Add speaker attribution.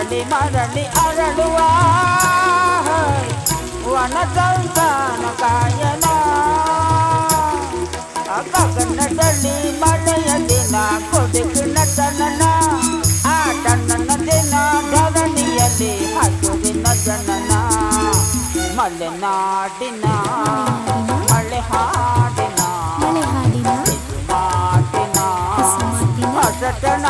Speaker 1: ಮರಳಿ ಮರಳಿ ಅರಳುವ ವನ ಸಂತಾನ ಕಾಯನ ಗಗನದಲ್ಲಿ ಮಳೆಯ ದಿನ ಕೊಡುಕು ನಟನನ ಆಟ ನನ್ನ ದಿನ ಧರಣಿಯಲ್ಲಿ ಹಸುರಿನ ಜನನ ಮಲೆನಾಡಿನ ಮಳೆ ಹಾಡಿನ ಮಾತಿನ ಹೊಸತನ